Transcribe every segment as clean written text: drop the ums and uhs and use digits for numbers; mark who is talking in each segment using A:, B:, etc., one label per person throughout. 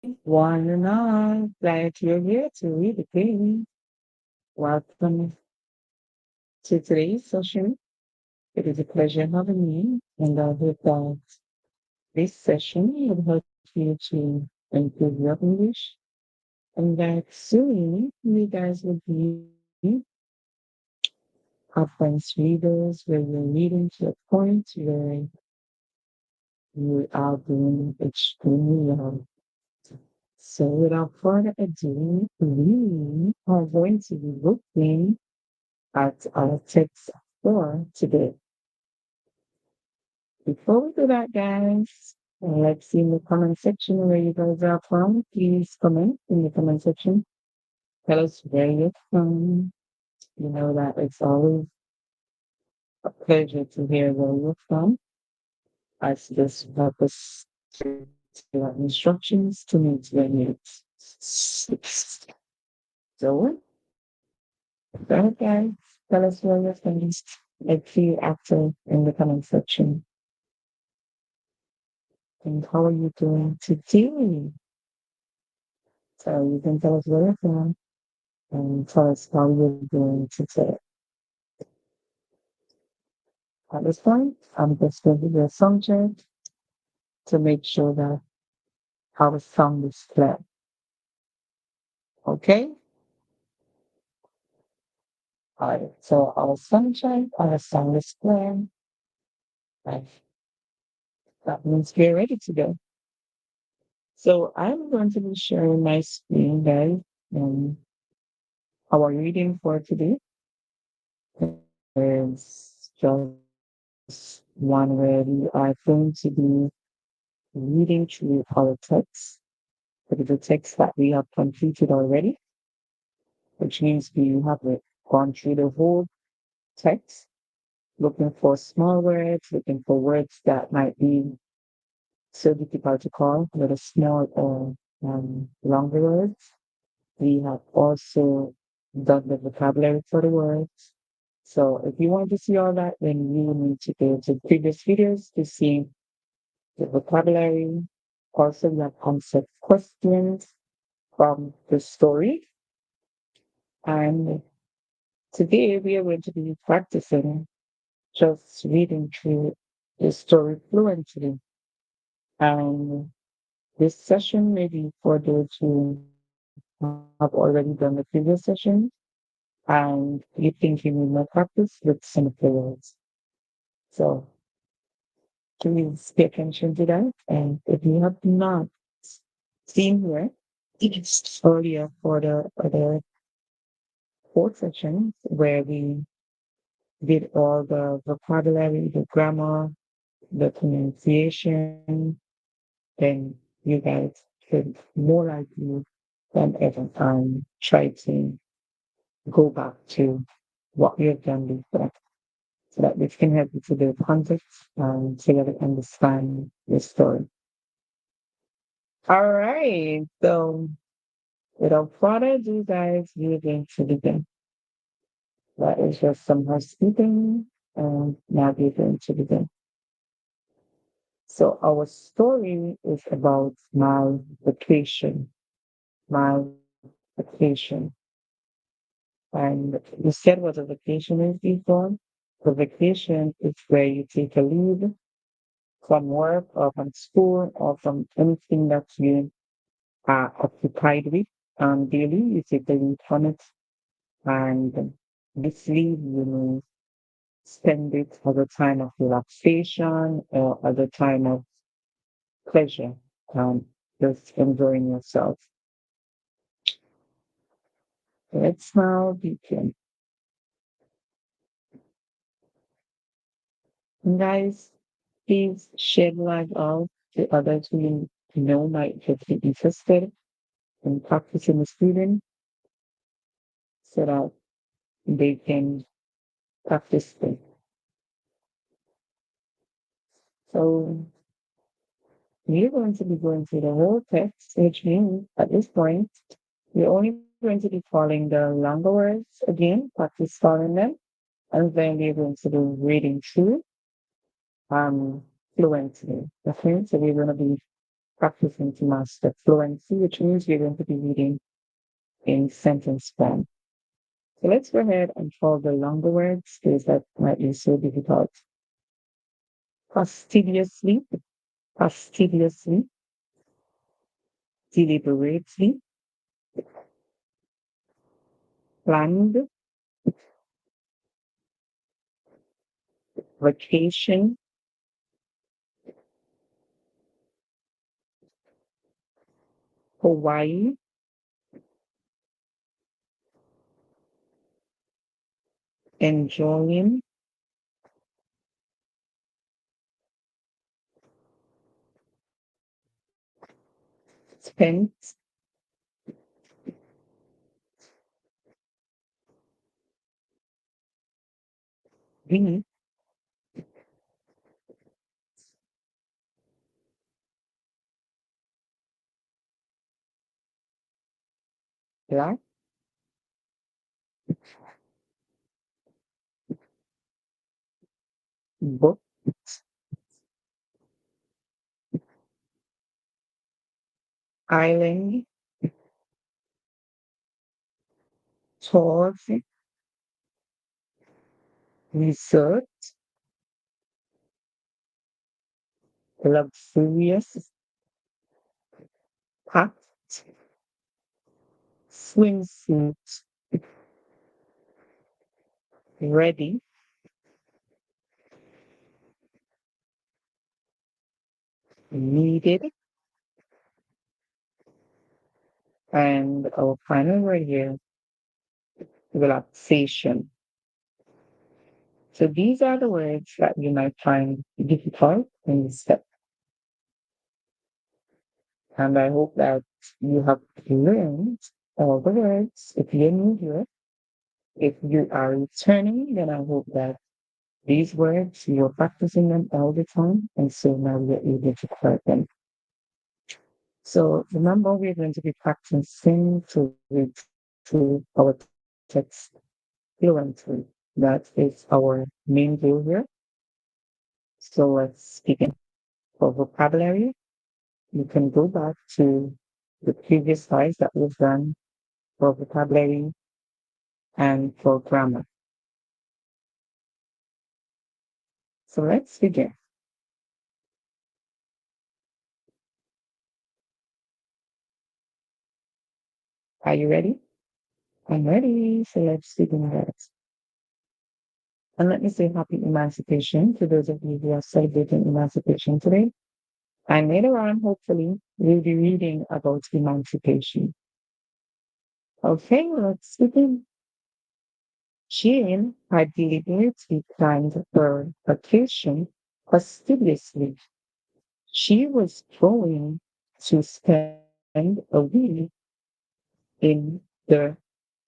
A: One and all, glad you're here to read again. Welcome to today's session. It is a pleasure having you, and I hope that this session will help you to improve your English, and that soon you guys will be advanced readers where you're reading to a point where you are doing extremely well. So without further ado, we are going to be looking at our text for today. Before we do that, guys, let's see in the comment section where you guys are from. Please comment in the comment section. Tell us where you're from. You know that it's always a pleasure to hear where you're from, as this helps us to instructions to meet your needs. So, go ahead, guys. Tell us where you're from. Let's see you after in the comment section. And how are you doing today? So you can tell us where you're from and tell us how you're doing today. At this point, I'm just going to do a song check to make sure that our sound is clear. Okay? Alright, so our sound check, our sound is clear. Right. That means we're ready to go. So I'm going to be sharing my screen, guys, and our reading for today is just one where we are going to be reading through our text. It is a text that we have completed already, which means we have gone through the whole text, looking for small words, looking for words that might be so difficult to call, whether small or longer words. We have also done the vocabulary for the words. So if you want to see all that, then you will need to go to previous videos to see the vocabulary. Also, we have answered questions from the story. And today we are going to be practicing just reading through the story fluently. And this session may be for those who have already done the previous session and you think you need more practice with some of the words. So please pay attention to that. And if you have not seen here, it's earlier for the fourth section where we did all the vocabulary, the grammar, the pronunciation, then you guys should more likely than ever try to go back to what you have done before so that this can help you to build context and so that you understand the story. All right. So without further ado, guys, we're going to begin. That is just some housekeeping and now we're going to begin. So our story is about my vacation. My vacation. And you said what a vacation is before. The vacation is where you take a leave from work or from school or from anything that you are occupied with daily. You take a leave from it. And this leave, you may spend it as a time of relaxation or as a time of pleasure, um, just enjoying yourself. Let's now begin. And guys, please share the live out to others who you know might just be interested in practicing the reading so that they can practice it. So we're going to be going through the whole text, which means at this point, we're only going to be calling the longer words again, practice calling them, and then we're going to be reading through um fluently. Okay, so we're going to be practicing to master fluency, which means we're going to be reading in sentence form. So let's go ahead and follow the longer words because that might be so difficult. Fastidiously, fastidiously, deliberately, planned, vacation, Hawaii, enjoying, spent, we, black, book, island, tours, resort, luxurious, packed, swimsuit, ready, needed, and our final word here, relaxation. So these are the words that you might find difficult in this step. And I hope that you have learned all the words. If you're new here, if you are returning, then I hope that these words, you're practicing them all the time. And so now you're able to correct them. So remember, we're going to be practicing to read through our text fluently. That is our main goal here. So let's begin. For vocabulary, you can go back to the previous slides that we've done for vocabulary and for grammar. So let's begin. Are you ready? I'm ready. So let's begin, guys. And let me say happy emancipation to those of you who are celebrating emancipation today. And later on, hopefully, we'll be reading about emancipation. Okay, let's begin. Jane had deliberately planned her vacation fastidiously. She was going to spend a week in the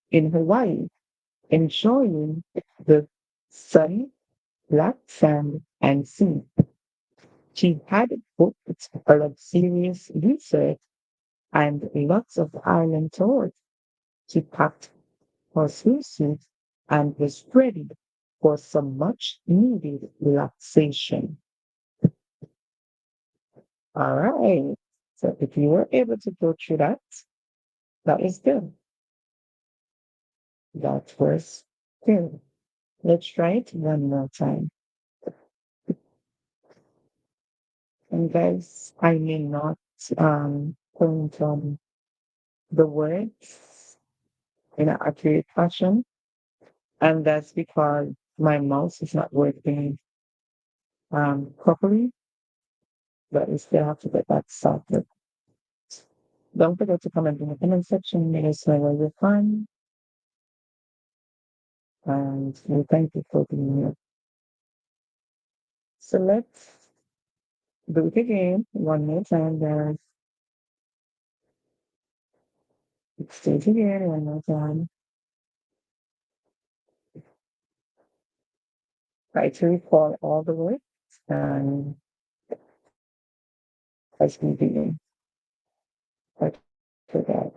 A: in Hawaii, enjoying the sun, black sand, and sea. She had booked a luxurious resort and lots of island tours. She packed her swimsuit and was ready for some much needed relaxation. All right. So if you were able to go through that, that is good. That was good. Let's try it one more time. And guys, I may not point the words in an accurate fashion, and that's because my mouse is not working properly, but we still have to get that sorted. Don't forget to comment in the comment section, let us know where you're from, and we thank you for being here. So let's do it again one more time, guys. Let's do it again one more time. Try to recall all the words and as we begin. I forgot.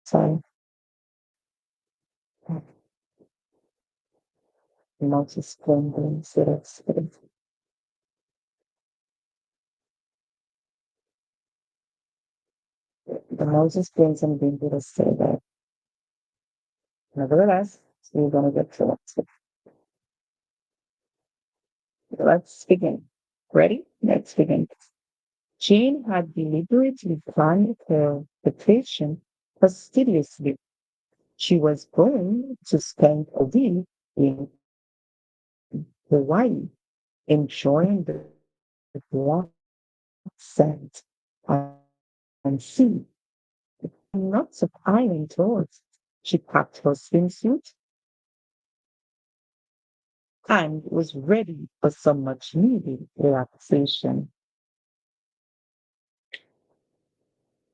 A: Sorry, multi-splendid instead of the mouse is playing some game with us today. Nevertheless, we're gonna get to it. So let's begin. Ready? Let's begin. Jane had deliberately planned her vacation fastidiously. She was going to spend a week in Hawaii, enjoying the warm sand and sea, and lots of island tours. She packed her swimsuit and was ready for some much needed relaxation.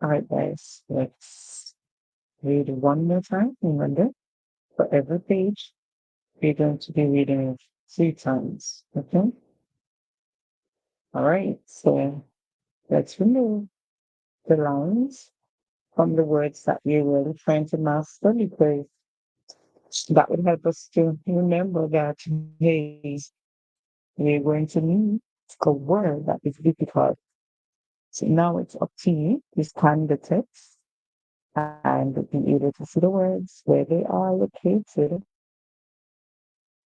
A: All right, guys, let's read it one more time. Remember, for every page, we're going to be reading it 3 times. Okay? All right, so let's remove the lines from the words that we're really trying to master because that would help us to remember that, hey, we're going to need a word that is difficult. So now it's up to you to scan the text and be able to see the words where they are located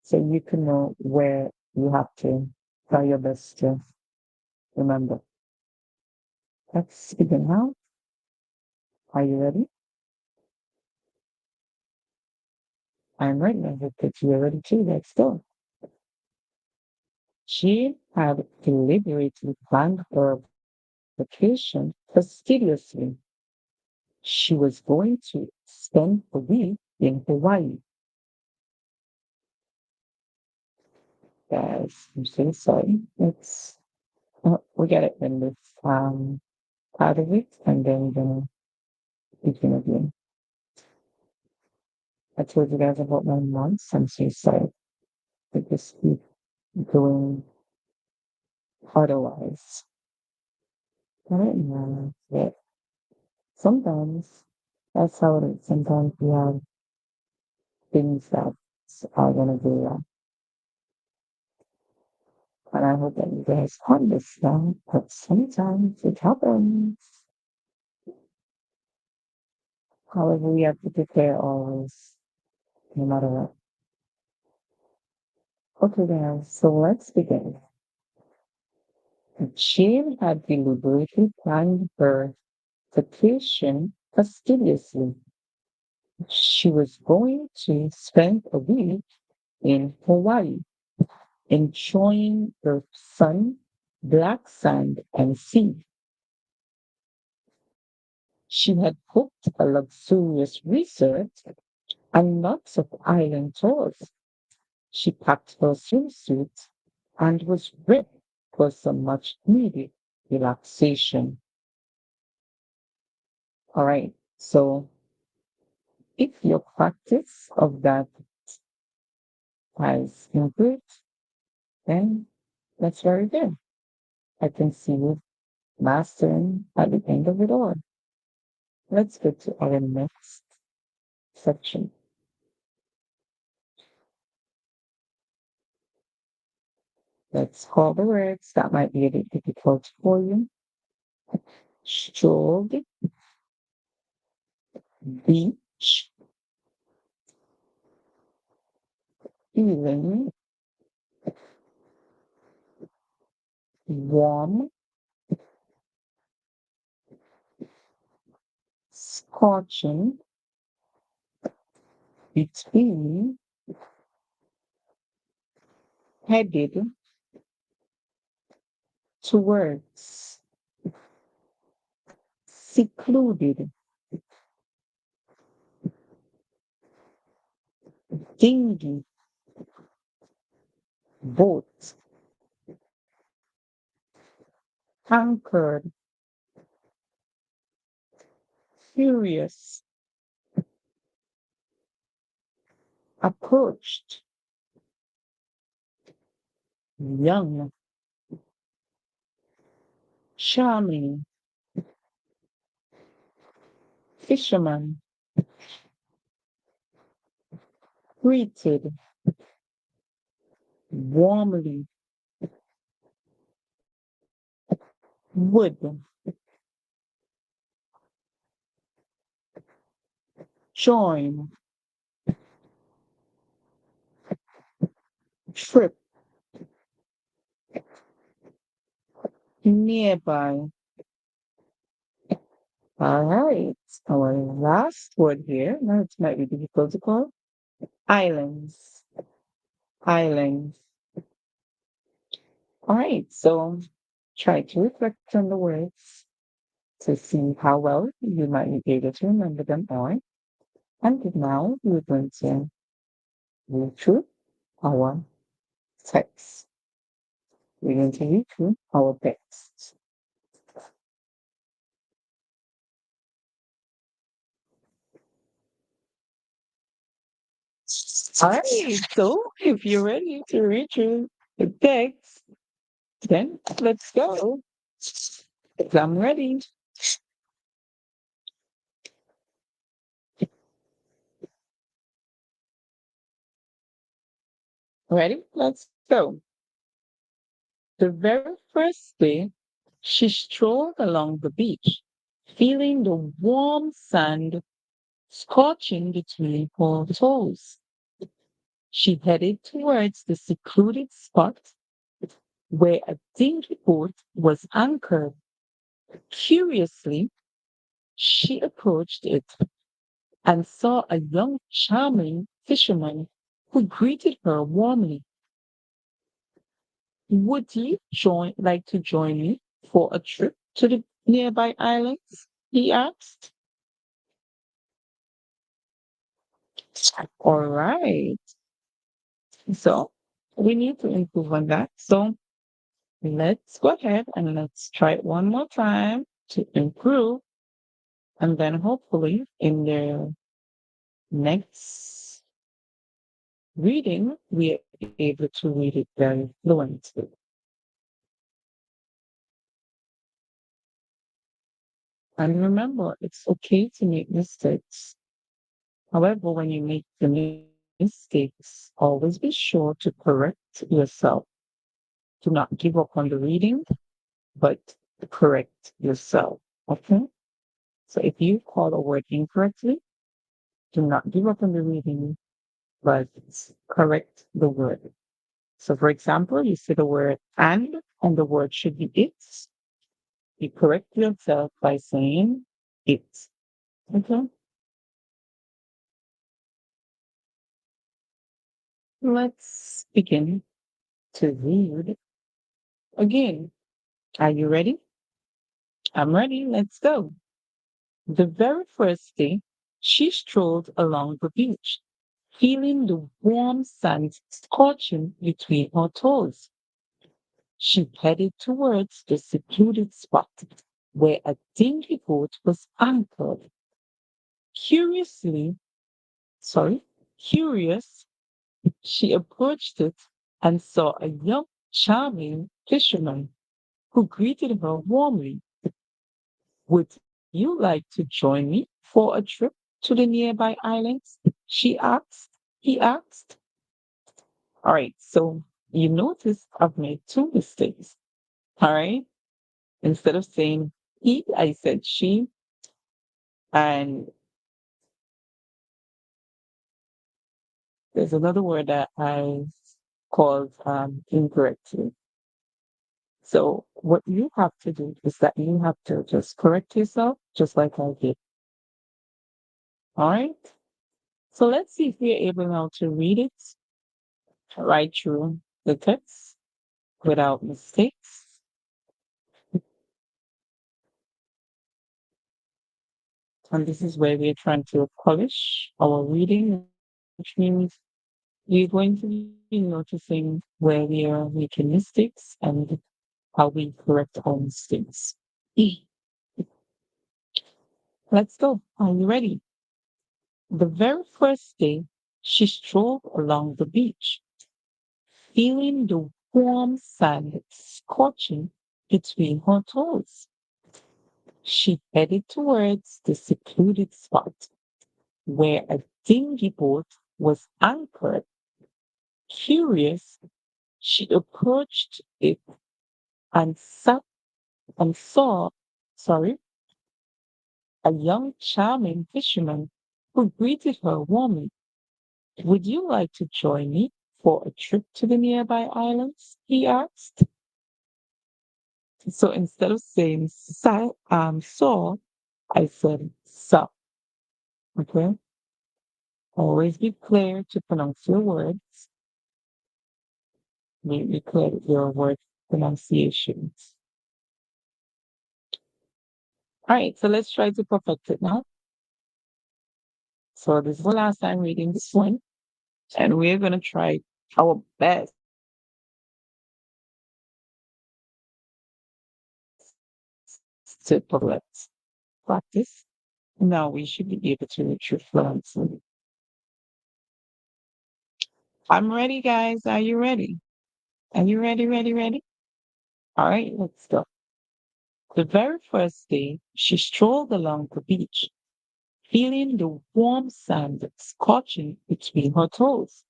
A: so you can know where you have to try your best to remember. Let's begin now. Are you ready? I'm ready. I hope that you're ready too. Let's go. She had deliberately planned her vacation fastidiously. She was going to spend a week in Hawaii. Guys, I'm so sorry. We get it in this part of it, and then we're gonna begin again. I told you guys about my months. I'm so sorry. I just keep going otherwise. I don't know. Yeah. Sometimes that's how it is. Sometimes we have things that are gonna go wrong. And I hope that you guys understand that sometimes it happens. However, we have to prepare always, no matter what. Okay, guys, so let's begin. Jane had deliberately planned her vacation fastidiously. She was going to spend a week in Hawaii, enjoying the sun, black sand, and sea. She had booked a luxurious resort and lots of island tours. She packed her swimsuit and was ready for some much needed relaxation. All right. So if your practice of that has improved, then that's very good. I can see you mastering at the end of it all. Let's go to our next section. Let's call the words that might be a bit difficult for you. Strolled, beach, feeling, warm, scorching, between, headed, towards, secluded, dingy, boat, anchored, furious, approached, young, charming, fisherman, greeted, warmly, would, join, trip, nearby. All right. Our last word here, now it might be difficult to call, islands. Islands. All right. So try to reflect on the words to see how well you might be able to remember them all. And now we're going to read through our text. We're going to read through our text. All right. So if you're ready to read through the text, then let's go. I'm ready. Ready? Let's go. The very first day, she strolled along the beach, feeling the warm sand scorching between her toes. She headed towards the secluded spot where a dingy boat was anchored. Curiously, she approached it and saw a young, charming fisherman who greeted her warmly. Would you like to join me for a trip to the nearby islands? He asked. All right. So we need to improve on that. So let's go ahead and let's try it one more time to improve. And then hopefully in the next reading, we are able to read it very fluently. And remember, it's okay to make mistakes. However, when you make the mistakes, always be sure to correct yourself. Do not give up on the reading, but correct yourself. Okay? So if you call a word incorrectly, do not give up on the reading, but correct the word. So for example, you say the word and the word should be it. You correct yourself by saying it. Okay? Let's begin to read again. Are you ready? I'm ready. Let's go. The very first day, she strolled along the beach, feeling the warm sand scorching between her toes. She headed towards the secluded spot where a dingy boat was anchored. Curiously, sorry, curious, she approached it and saw a young, charming fisherman who greeted her warmly. Would you like to join me for a trip to the nearby islands? She asked. He asked. All right, so you notice I've made two mistakes. All right. Instead of saying he, I said she. And there's another word that I called incorrectly. So what you have to do is that you have to just correct yourself, just like I did. All right. So let's see if we're able now to read it right through the text without mistakes. And this is where we're trying to polish our reading, which means we're going to be noticing where we are making mistakes and how we correct our mistakes. Let's go. Are you ready? The very first day, she strolled along the beach, feeling the warm sand scorching between her toes. She headed towards the secluded spot where a dingy boat was anchored. Curious, she approached it and saw, sorry, a young charming fisherman who greeted her warmly. Would you like to join me for a trip to the nearby islands? He asked. So instead of saying saw, I said saw. Okay. Always be clear to pronounce your words. Be clear with your word pronunciations. All right, so let's try to perfect it now. So this is the last time reading this one, and we're gonna try our best to perfect practice. Now we should be able to reach your fluency. I'm ready, guys. Are you ready? Are you ready, ready, ready? All right, let's go. The very first day, she strolled along the beach, feeling the warm sand scorching between her toes.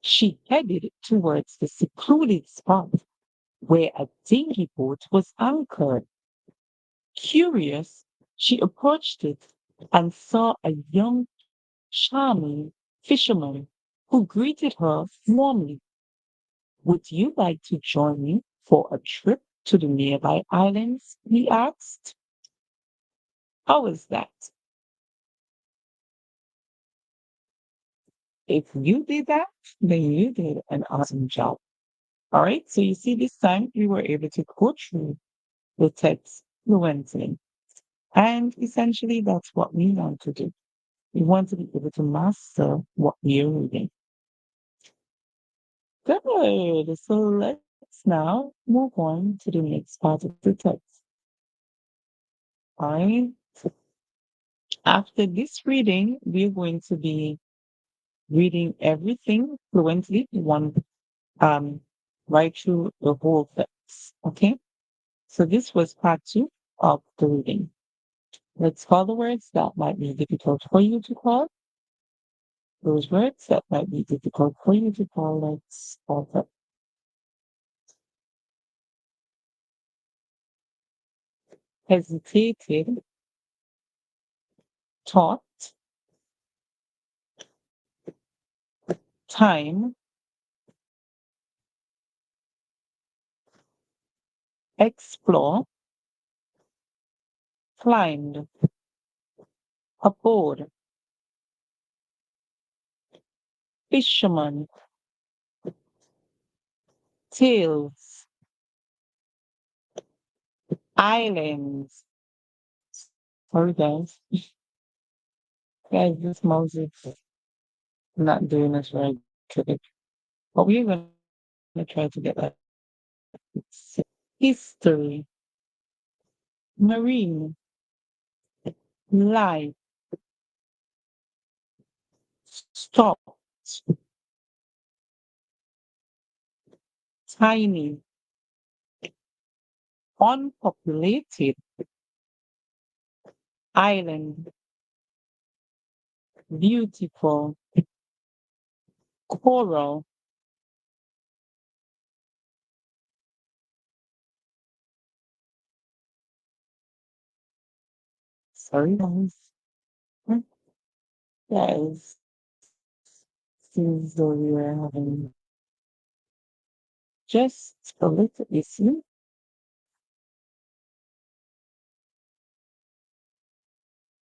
A: She headed towards the secluded spot where a dingy boat was anchored. Curious, she approached it and saw a young, charming fisherman who greeted her warmly. Would you like to join me for a trip to the nearby islands? He asked. How was that? If you did that, then you did an awesome job. All right. So you see, this time we were able to go through the text fluently. And essentially, that's what we want to do. We want to be able to master what we are reading. Good. So let's now move on to the next part of the text. All right. After this reading, we're going to be reading everything fluently, one right through the whole text. Okay. So this was part two of the reading. Let's call the words that might be difficult for you to call. Those words that might be difficult for you to call, let's call them. Hesitated, taught, time, explore, climbed, aboard, fisherman, tails, islands. Sorry, guys. Guys, this mouse is not doing us right today. But we're going to try to get that. History, marine, life, stop, tiny, unpopulated, island, beautiful, coral. Sorry, guys. Guys, seems though we were having just a little issue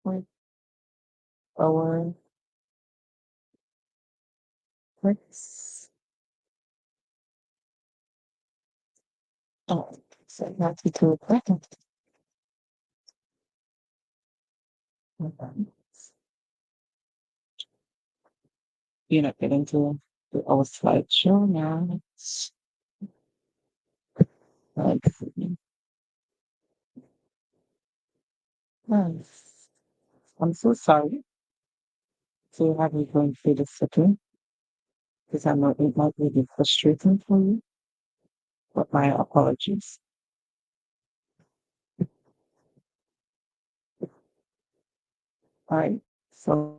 A: with our text. Oh, so not to do it right. You're not getting to our slideshow now. Let's see. Yes. I'm so sorry to have you going through this setting because I know it might be frustrating for you, but my apologies. All right. So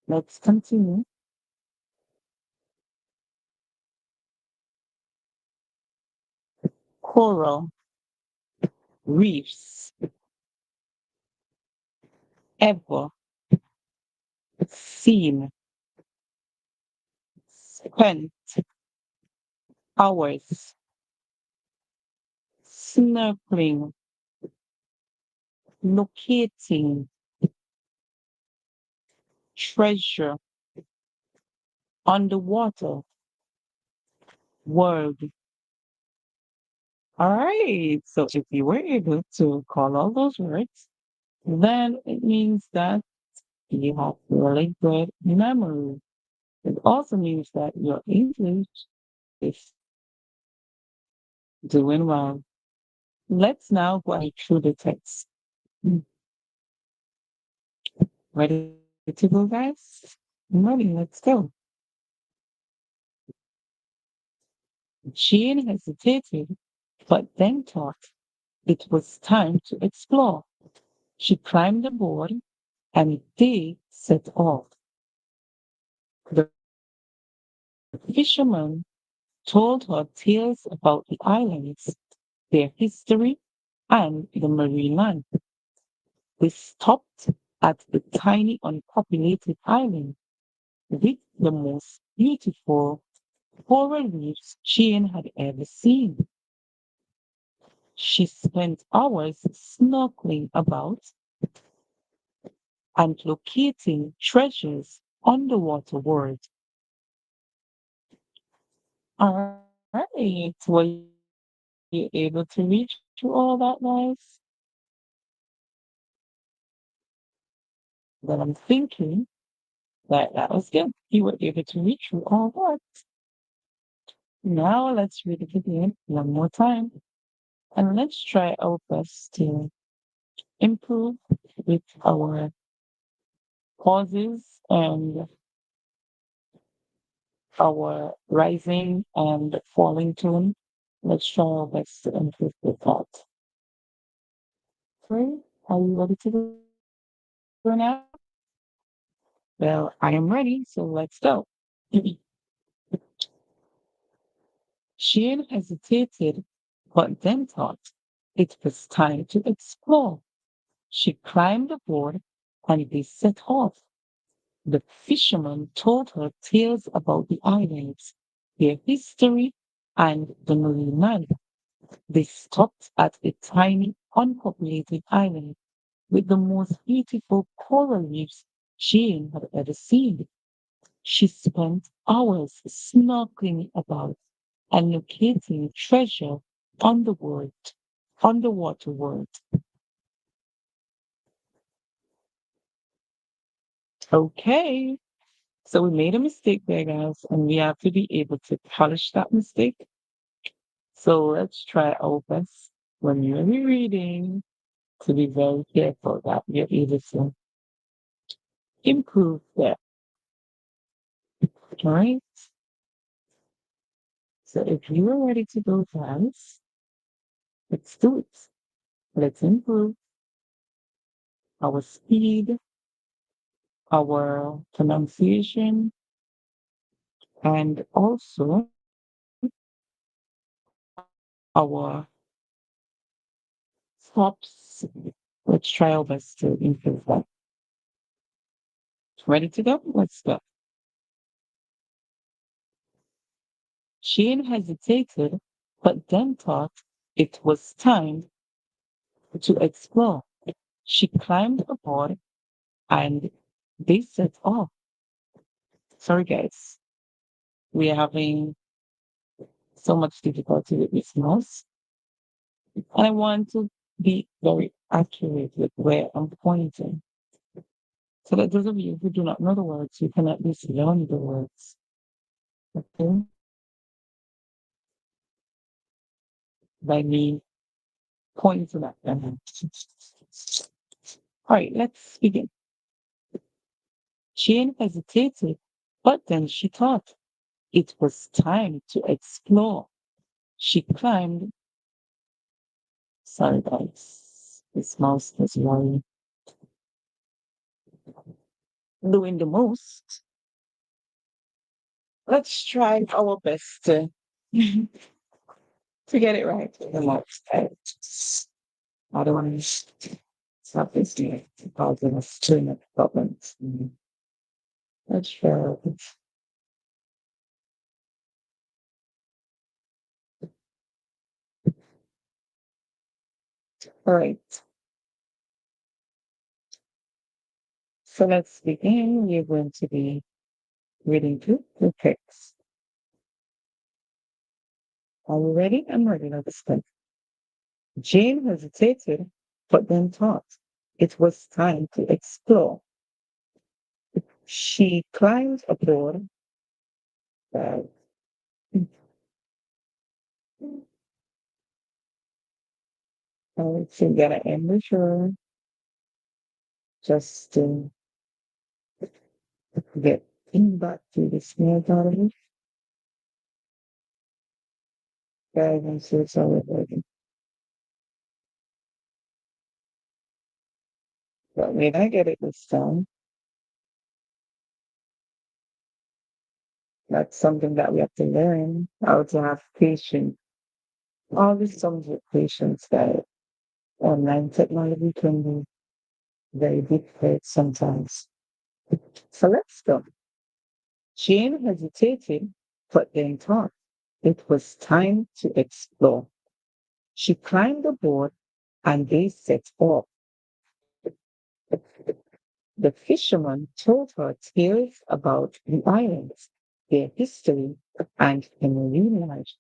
A: let's continue. Coral. reefs, ever, seen, spent, hours, snorkeling, locating, treasure, underwater, world. All right. So if you were able to call all those words, then it means that you have really good memory. It also means that your English is doing well. Let's now go through the text. Mm. Ready to go, guys? I'm ready. Let's go. Jean hesitated, but then thought it was time to explore. She climbed aboard and they set off. The fisherman told her tales about the islands, their history, and the marine life. They stopped at the tiny unpopulated island with the most beautiful coral reefs Jane had ever seen. She spent hours snorkeling about and locating treasures on the water world. All right, were you able to reach through all that, guys? Then I'm thinking that that was good. You were able to reach through all that. Now let's read it again one more time. And let's try our best to improve with our pauses and our rising and falling tone. Let's try our best to improve with that. Okay, are you ready to go now? Well, I am ready, so let's go. She hesitated, but then thought it was time to explore. She climbed aboard and they set off. The fisherman told her tales about the islands, their history, and the marine life. They stopped at a tiny, unpopulated island with the most beautiful coral reefs Jane had ever seen. She spent hours snorkeling about and locating treasure on the world, underwater world. Okay, so we made a mistake there, guys, and we have to be able to polish that mistake. So let's try our best when you're rereading to be very careful that you're able to improve that. All right. So if you are ready to go, guys, let's do it. Let's improve our speed, our pronunciation, and also our stops. Let's try our best to improve that. Ready to go? Let's go. Jane hesitated, but then thought it was time to explore. She climbed aboard and they set off. Sorry, guys. We're having so much difficulty with this mouse. And I want to be very accurate with where I'm pointing. So that those of you who do not know the words, you can at least learn the words. Okay? By me pointing at them. All right, let's begin. Jane hesitated, but then she thought it was time to explore. She climbed. Sorry, guys. This mouse is really doing the most. Let's try our best to get it right for the most. I don't want to stop this year causing a string of problems. That's fair. All right. So let's begin. You're going to be reading through the text. Are you ready? I'm ready. Let's go. Jane hesitated, but then thought it was time to explore. She climbed aboard. Uh, she got an ambusher just to get back to the small garden. Guidance is already. But when I get it this time, that's something that we have to learn how to have patience. All this comes with patience, guys. Online technology can be very difficult sometimes. So let's go. Jane hesitated, but then thought it was time to explore. She climbed aboard and they set off. The fisherman told her tales about the islands, their history, and the marine life.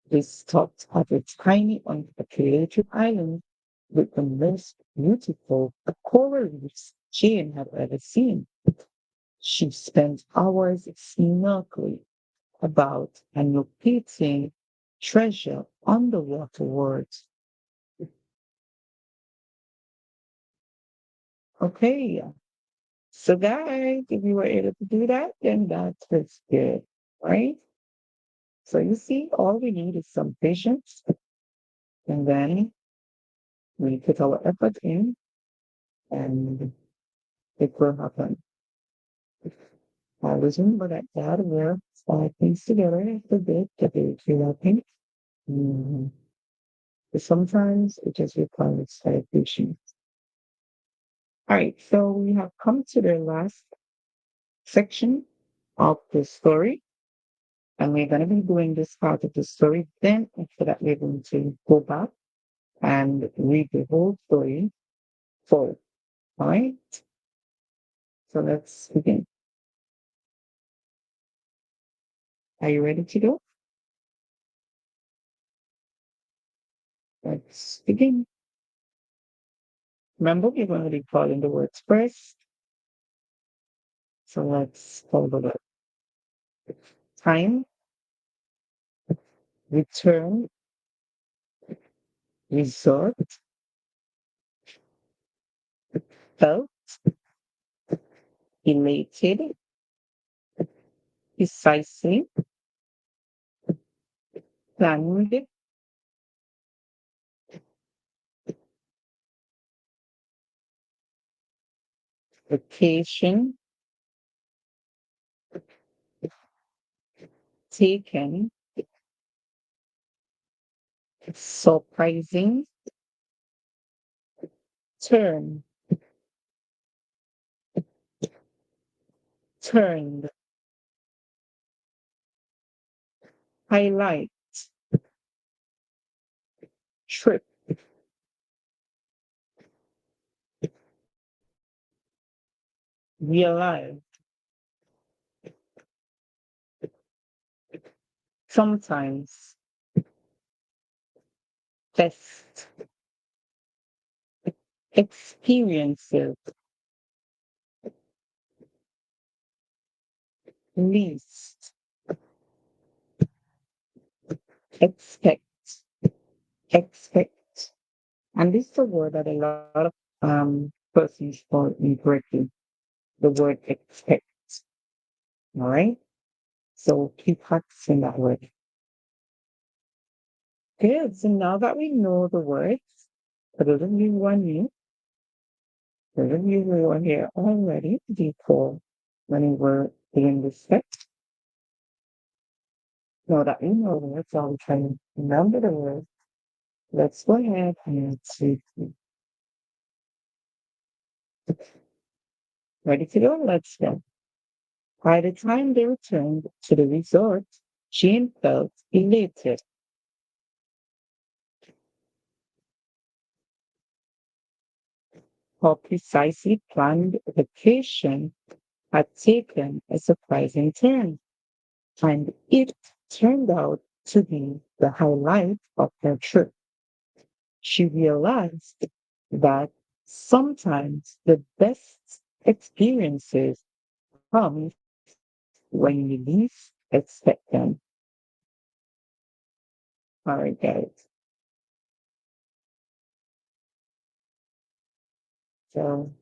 A: They stopped at a tiny unpopulated island with the most beautiful coral reefs Jane had ever seen. She spent hours snorkeling about and locating treasure underwater worlds. Okay, so guys, if you were able to do that, then that was good, right? So you see, all we need is some patience, and then we put our effort in, and it will happen. I was remember that dad were five things together a bit to be developing. Mm. But sometimes it just requires patience. All right, so we have come to the last section of the story, and we're going to be doing this part of the story. Then, after that, we're going to go back and read the whole story forward. All right, so let's begin. Are you ready to go? Let's begin. Remember, we're going to be calling the words first. So let's call the word time, return, resort, felt, elated, precisely, planned, vacation, taken, surprising, turn, turned, highlight, trip, realize, sometimes, best, experiences, least, expect, expect. And this is a word that a lot of persons call incorrectly, the word expect. All right. So keep practicing that word. Good. So now that we know the words, for those of you who are new, those of you who are here already before when we were doing this step, know that we know the words all the time. Remember the words let's go ahead and see. Ready to go? Let's go. By the time they returned to the resort, Jane felt elated. Her precisely planned vacation had taken a surprising turn, and it turned out to be the highlight of her trip. She realized that sometimes the best experiences come when you least expect them. All right, guys. So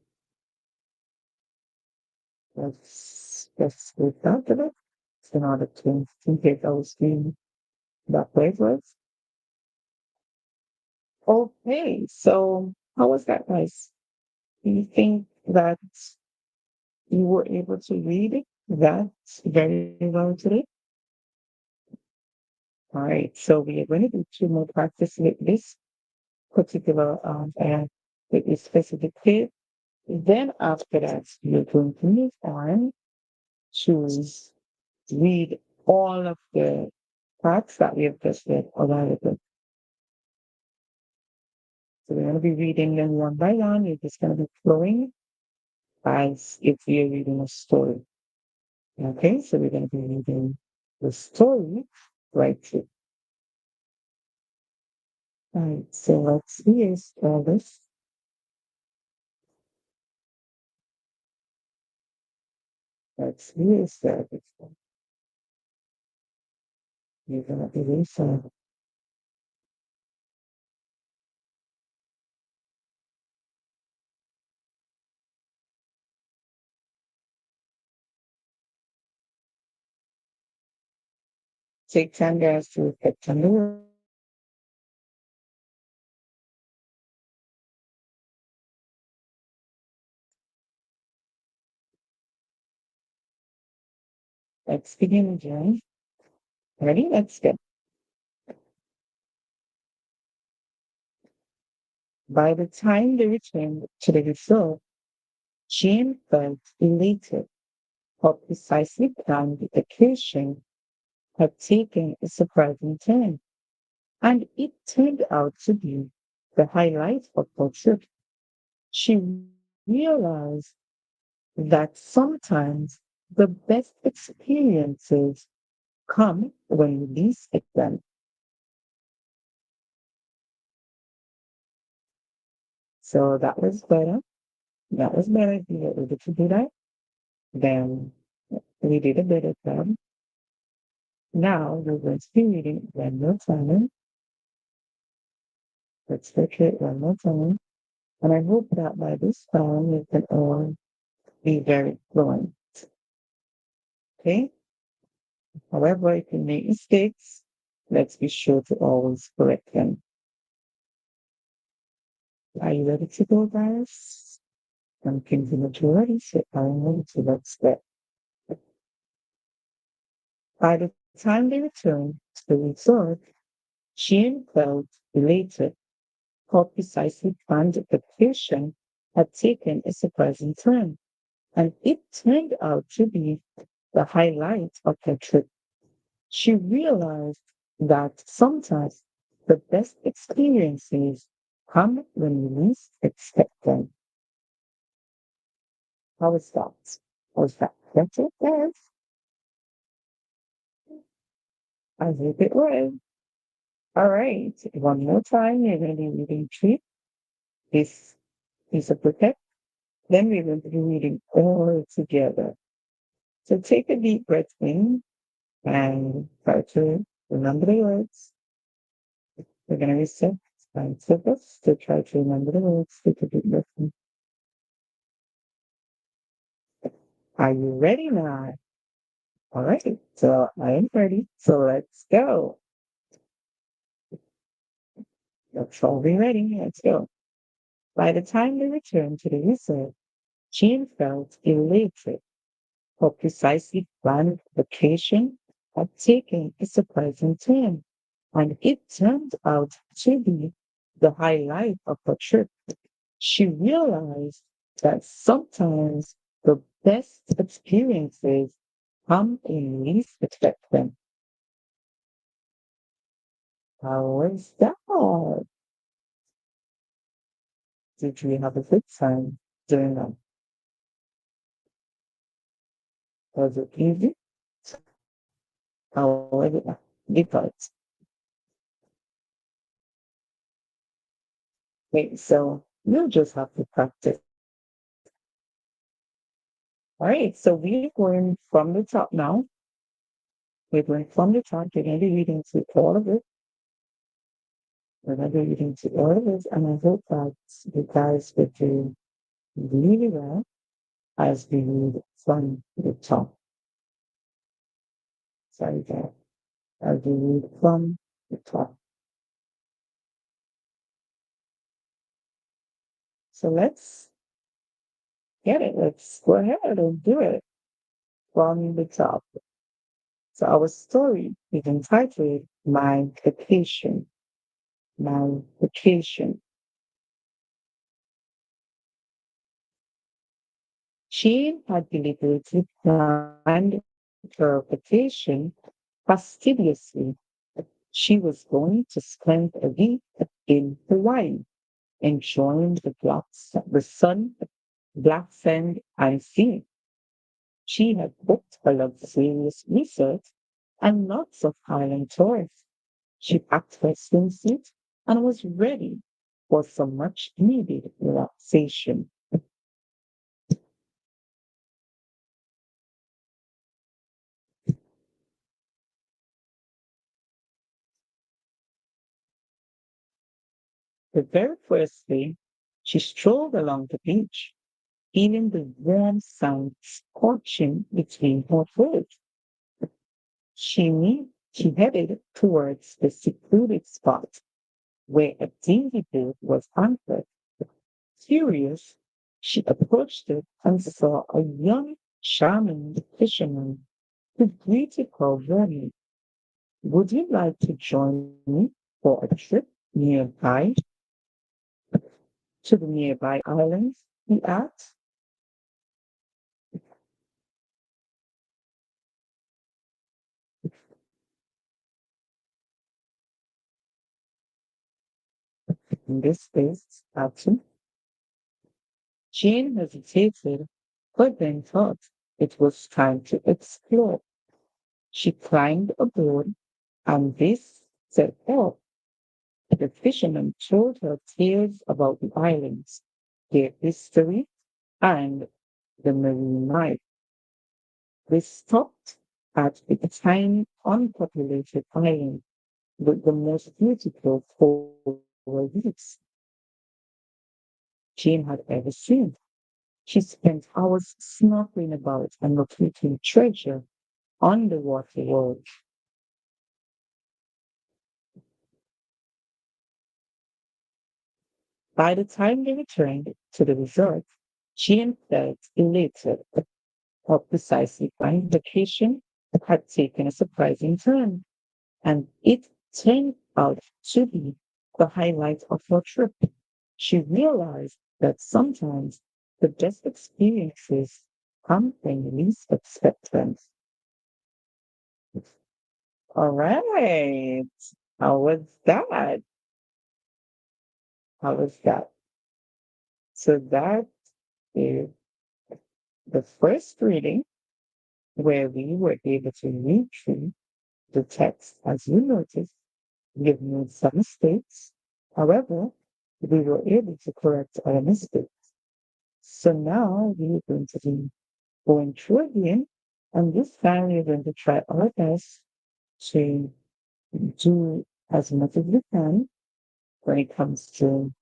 A: let's go down to it. In order to get those in that playlist. Okay, so how was that, guys? Do you think that you were able to read it that very well today? All right, so we are going to do two more practice with this particular and with this specific tip. Then after that, you're going to move on to read all of the parts that we have just read a while ago. So we're going to be reading them one by one. You're just going to be flowing as if you're reading a story. Okay, so we're going to be reading the story right here. All right, so let's see all this. Let's see this. You're going to be reading. Take time, guys, to get to know. Let's begin again. Ready? Let's go. By the time they returned to the resort, Jane felt elated. Her precisely planned vacation had taken a surprising turn, and it turned out to be the highlight of her trip. She realized that sometimes the best experiences come when you least expect them. So that was better. That was better if you were able to do that. Then we did a better job. Now we're going to be reading one more time. Let's look at it one more time. And I hope that by this time you can all be very fluent. Okay? However, if you make mistakes, let's be sure to always correct them. Are you ready to go, guys? I'm thinking that you're ready, so I'm ready to let's get. By the time they returned to the resort, Jean felt elated. Her precisely planned vacation had taken a surprising turn, and it turned out to be the highlight of her trip. She realized that sometimes the best experiences come when you least expect them. How was that? Was that better? Yes, I hope it was. All right, one more time. You're going to be reading three. This piece of booklet. Then we're going to be reading all together. So take a deep breath in and try to remember the words. We're going to reset and focus to try to remember the words. Take a deep breath in. Are you ready now? All right, so I am ready. So let's go. Let's all be ready. Let's go. By the time they returned to the resort, Jean felt elated. Her precisely planned vacation had taken a surprising turn, and it turned out to be the highlight of her trip. She realized that sometimes the best experiences come in least expect them. How was that? Did you have a good time doing that? Was it easy? How was it? Difficult. Wait, so you just have to practice. All right, so we're going from the top now. We're going from the top. You're going to be reading through all of it. We're going to be reading through all of it, and I hope that you guys will do really well as we read from the top. Sorry, guys. As we read from the top. So let's get it. Let's go ahead and do it from the top. So our story is entitled My Vacation. My Vacation. She had deliberately planned her vacation fastidiously. She was going to spend a week in Hawaii, enjoying the sun, black sand, and sea. She had booked a luxurious resort and lots of island tours. She packed her swimsuit and was ready for some much needed relaxation. The very first day, she strolled along the beach, feeling the warm sun scorching between her toes. She headed towards the secluded spot where a dingy boat was anchored. Curious, she approached it and saw a young, charming fisherman who greeted her warmly. Would you like to join me for a trip nearby to the nearby islands? He asked. In this case, action. Jane hesitated, but then thought it was time to explore. She climbed aboard, and this set off. The fisherman told her tales about the islands, their history, and the marine life. They stopped at a tiny, unpopulated island with the most beautiful coral reefs Jane had ever seen. She spent hours snorkeling about and locating treasure underwater world. By the time they returned to the resort, Jane felt elated. Her precisely planned vacation had taken a surprising turn, and it turned out to be the highlight of her trip. She realized that sometimes the best experiences come when you least expect them. All right. How was that? How was that? So that is the first reading where we were able to read through the text. As you noticed, we've made some mistakes. However, we were able to correct our mistakes. So now we're going to be going through again, and this time we're going to try our best to do as much as we can when it comes to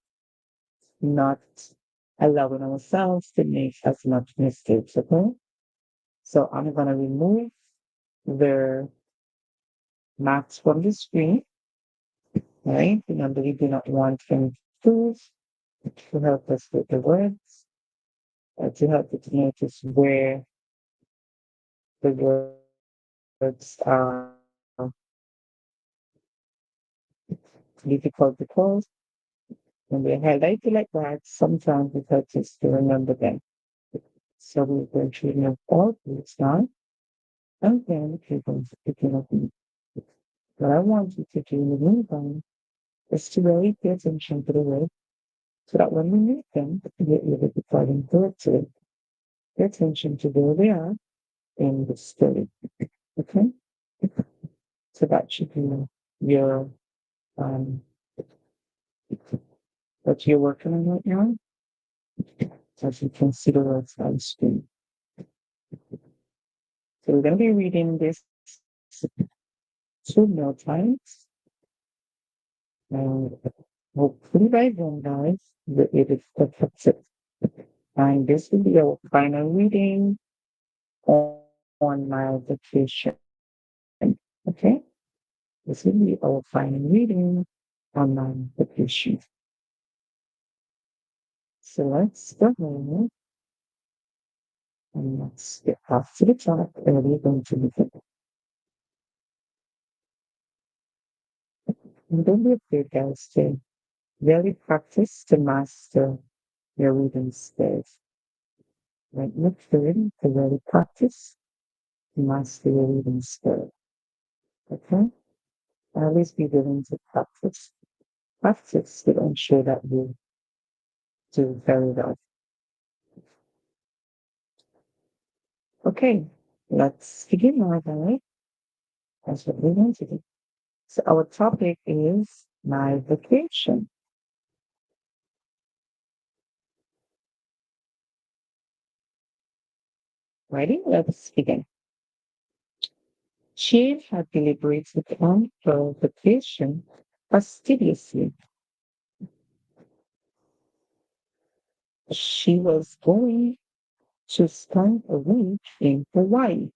A: not allowing ourselves to make as much mistakes, okay? So I'm gonna remove the maps from the screen, right? Remember, we do not want them tools to help us with the words, to help us notice where the words are difficult to close. When they're highlighted like that, sometimes it helps us to remember them. So we're going to remove all these now, and then we're going to pick it up. What I want you to do in the meantime is to really pay attention to the word so that when we meet them, you're able to try them correctly. Pay attention to where they are in the story. Okay? So that should be your um what you're working on right now. As you can see the words on the screen. So we're gonna be reading this two more times. And hopefully by then, guys, you're able to fix it. And this will be our final reading on my vacation. Okay? This will be our final reading on my vacation. So let's go ahead and let's get off to the top and we're going to begin. And don't be afraid, guys, to really practice to master your reading skills. Like look for it to really practice to master your reading skills. Okay? Always be willing to practice. Practice to ensure that you do very well. Okay, let's begin now, guys. That's what we're going to do. So our topic is my vacation. Ready? Let's begin. She had deliberated on her vacation fastidiously. She was going to spend a week in Hawaii,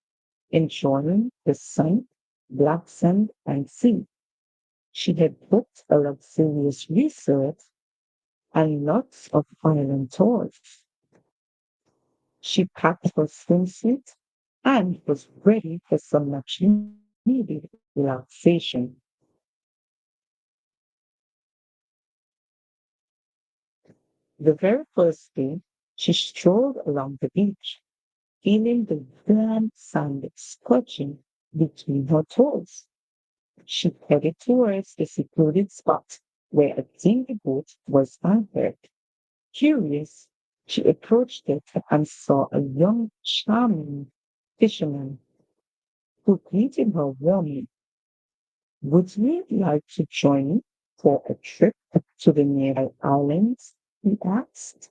A: enjoying the sun, black sand, and sea. She had booked a luxurious resort and lots of island tours. She packed her swimsuit and was ready for some much needed relaxation. The very first day, she strolled along the beach, feeling the warm sand scorching between her toes. She headed towards the secluded spot where a dingy boat was anchored. Curious, she approached it and saw a young, charming fisherman who greeted her warmly. Would you like to join me for a trip to the nearby islands? He asked.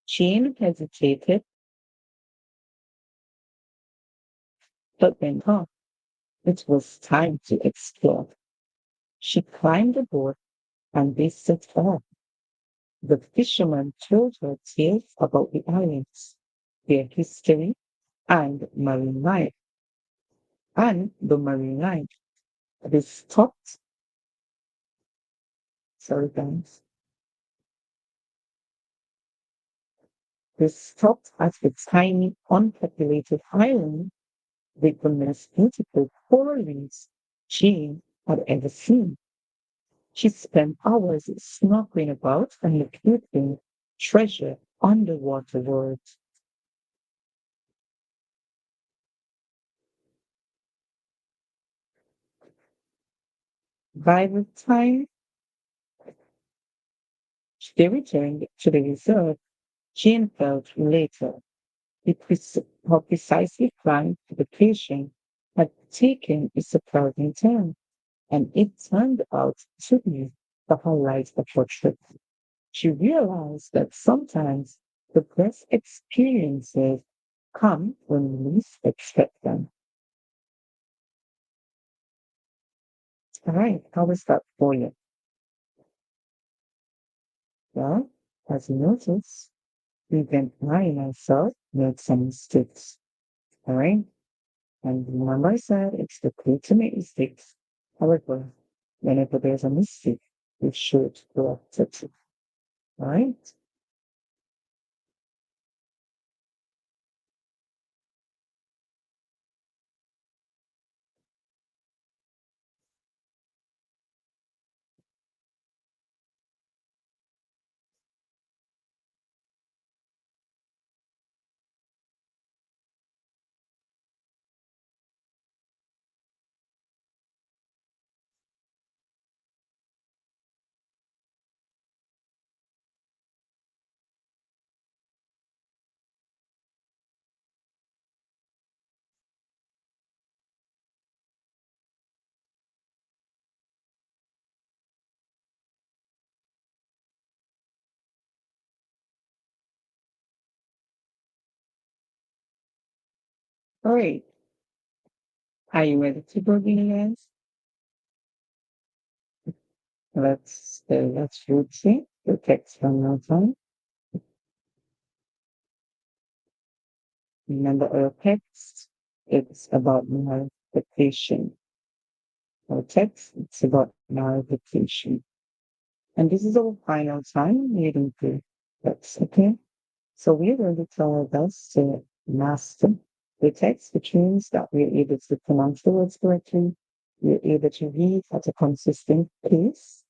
A: Jane hesitated, but went on. It was time to explore. She climbed aboard and they set off. The fisherman told her tales about the islands, their history, and marine life. And the marine life. They stopped, sorry guys, they stopped at a tiny unpopulated island with the most beautiful coral reefs Jane had ever seen. She spent hours snorkeling about and locating treasure underwater worlds. By the time they returned to the resort, Jane felt later her precisely planned vacation had taken a surprising turn, and it turned out to be the highlight of her trip. She realized that sometimes the best experiences come when we least expect them. All right, how was that for you? Well, as you notice, even I myself made some mistakes. All right, and remember I said it's the key to make mistakes. However, whenever there's a mistake, we should correct it. All right, All right. Are you ready to begin, guys? Let's read the text one more time. Remember our text, it's about multiplication. Our text, it's about multiplication. And this is our final time reading the text, okay? So we're going to try our best to master the text, which means that we're able to pronounce the words correctly, we're able to read at a consistent pace,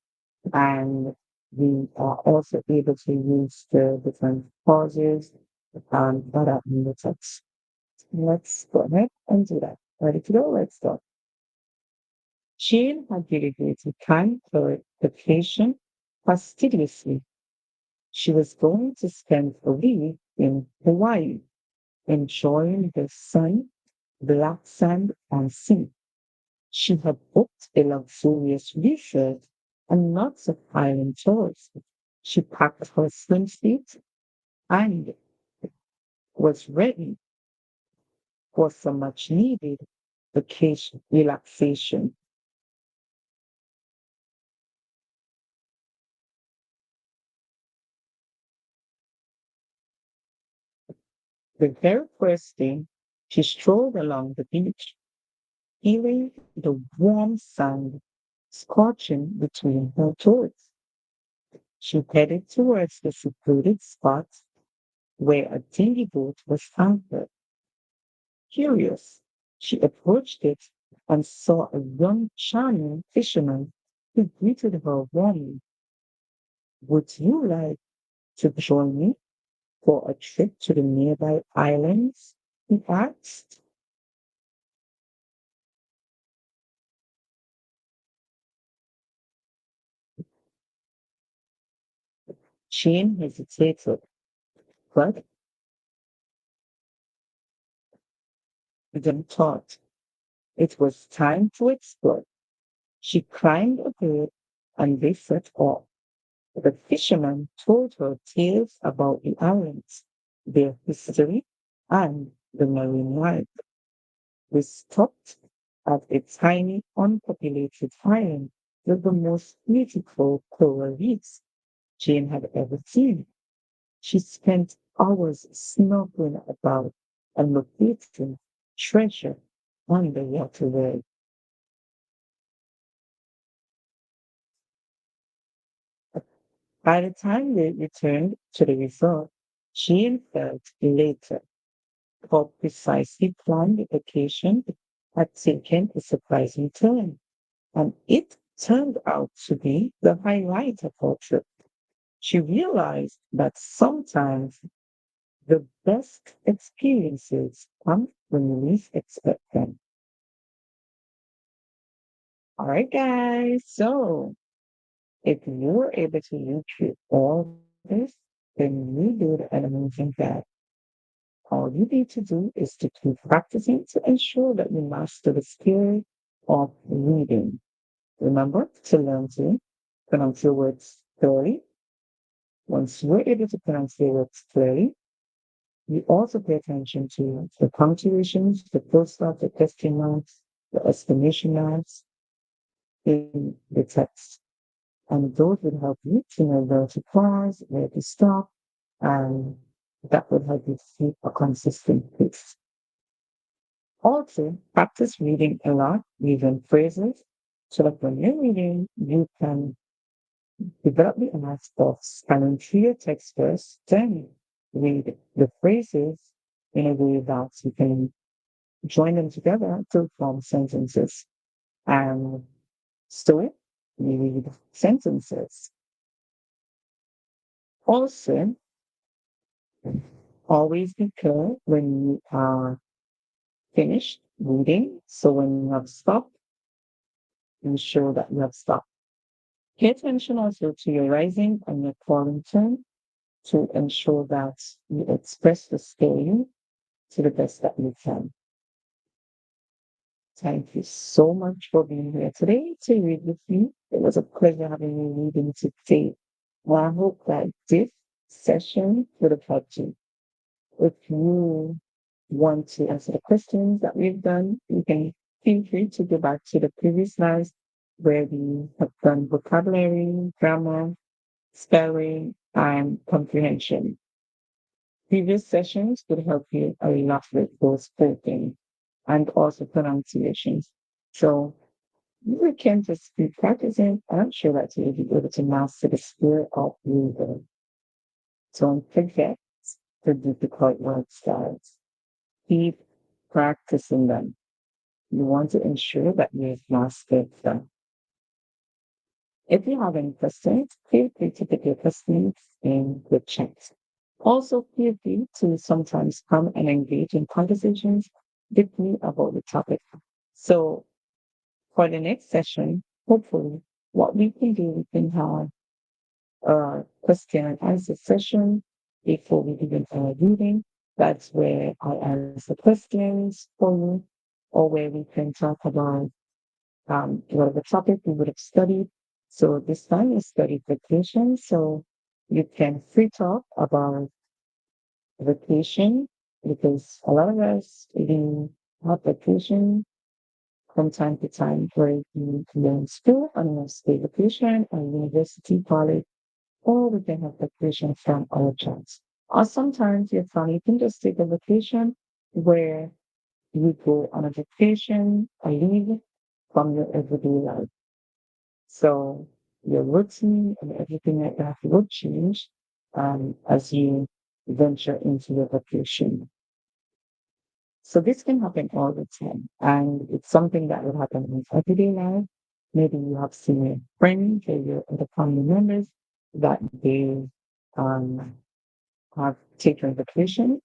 A: and we are also able to use the different pauses that are in the text. Let's go ahead and do that. Ready to go? Let's start. Jane had dedicated time for the patient fastidiously. She was going to spend a week in Hawaii, enjoying the sun, black sand, and sea. She had booked a luxurious resort and lots of island tours. She packed her swimsuit and was ready for some much needed vacation relaxation. The very first day, she strolled along the beach, feeling the warm sun scorching between her toes. She headed towards the secluded spot where a dingy boat was anchored. Curious, she approached it and saw a young, charming fisherman who greeted her warmly. Would you like to join me for a trip to the nearby islands? He asked. Jane hesitated, but then thought it was time to explore. She climbed aboard and they set off. The fisherman told her tales about the islands, their history, and the marine life. We stopped at a tiny, unpopulated island with the most beautiful coral reefs Jane had ever seen. She spent hours snorkeling about and locating treasure on the waterway. By the time they returned to the resort, Jane felt elated. Her precisely planned vacation had taken a surprising turn, and it turned out to be the highlight of her trip. She realized that sometimes the best experiences come when you least expect them. All right, guys. So if you were able to recreate all this, then you did an amazing job. All you need to do is to keep practicing to ensure that you master the skill of reading. Remember to learn to pronounce your words clearly. Once you're able to pronounce your words clearly, you also pay attention to the punctuations, the full stop, the question marks, the exclamation marks in the text. And those would help you to know where to pause, where to stop, and that would help you to keep a consistent pace. Also, practice reading a lot, using phrases, so that when you're reading, you can develop the art of scanning through your text first, then read the phrases in a way that you can join them together to form sentences. And so we read sentences. Also, always be clear when you are finished reading. So when you have stopped, ensure that you have stopped. Pay attention also to your rising and your falling tone to ensure that you express the story to the best that you can. Thank you so much for being here today to read with me. It was a pleasure having you reading today. Well, I hope that this session would have helped you. If you want to answer the questions that we've done, you can feel free to go back to the previous slides where we have done vocabulary, grammar, spelling, and comprehension. Previous sessions would help you a lot with both spoken and also pronunciations. So you can just be practicing, and I'm sure that you'll be able to master the skill of reading. Don't forget the difficult word styles. Keep practicing them. You want to ensure that you've mastered them. If you have any questions, feel free to put your questions in the chat. Also, feel free to sometimes come and engage in conversations with me about the topic. So, for the next session, hopefully, what we can do, we can have a question and answer session before we begin our reading. That's where I answer questions for you, or where we can talk about whatever topic we would have studied. So this time we studied vacation. So you can free talk about vacation because a lot of us we have vacation from time to time where we learn school and we stay vacation or university, college, or we can have vacation from our jobs. Or sometimes your family can just take a vacation where you go on a vacation, a leave from your everyday life. So your routine and everything like that will change as you venture into your vacation. So this can happen all the time, and it's something that will happen in everyday life. Maybe you have seen your friends or your other family members that they um, have taken vacation,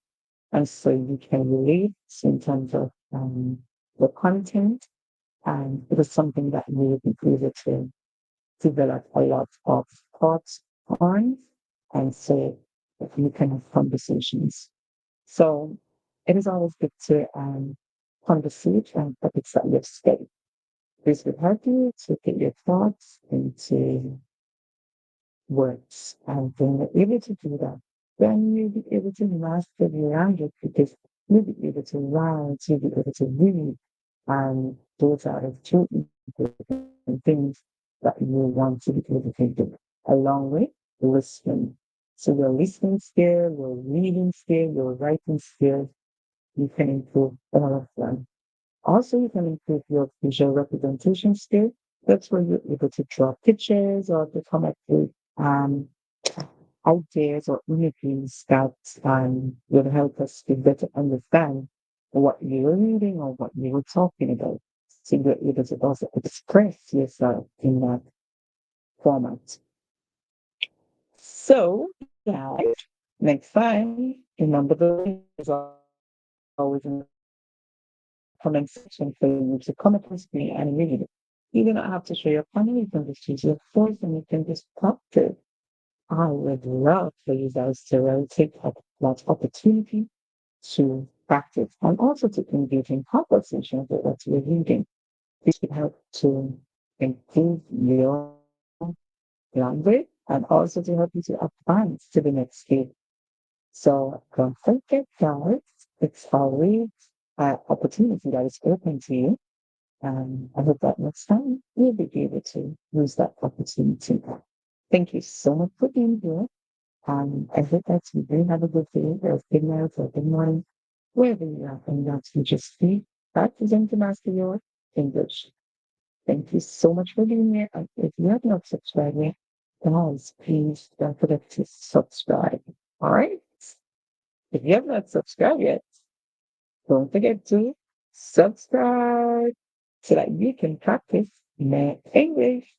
A: and so you can relate in terms of the content, and it is something that you will be able to develop a lot of thoughts on, and so you can have conversations. So it is always good to conversate on topics that you've studied. This would help you to get your thoughts into words. And when you're able to do that, then you'll be able to master the language because you'll be able to write, you'll be able to read, and those are the two important things that you want to be able to do, along with listening. So your listening skill, your reading skill, your writing skill, you can improve all of them. Also, you can improve your visual representation skill. That's where you're able to draw pictures or to come up with um, ideas or images that will help us to better understand what you're reading or what you were talking about. So you're able to also express yourself in that format. So, guys, next time, remember the link is always in the comment section for you to come across me and read it. You do not have to show your family, you can just use your voice and you can just talk to it. I would love for you guys to really take up that opportunity to practice and also to engage in conversations with what you're reading. This would help to improve your language and also to help you to advance to the next stage. So don't forget, guys, it's always an opportunity that is open to you. And I hope that next time you'll be able to use that opportunity. Thank you so much for being here. I hope that you do have a good day or good night or good morning, wherever you are, and that you just speak, practicing to master your English. Thank you so much for being here. And if you have not subscribed yet, guys, please don't forget to subscribe. All right? If you have not subscribed yet, don't forget to subscribe so that you can practice more English.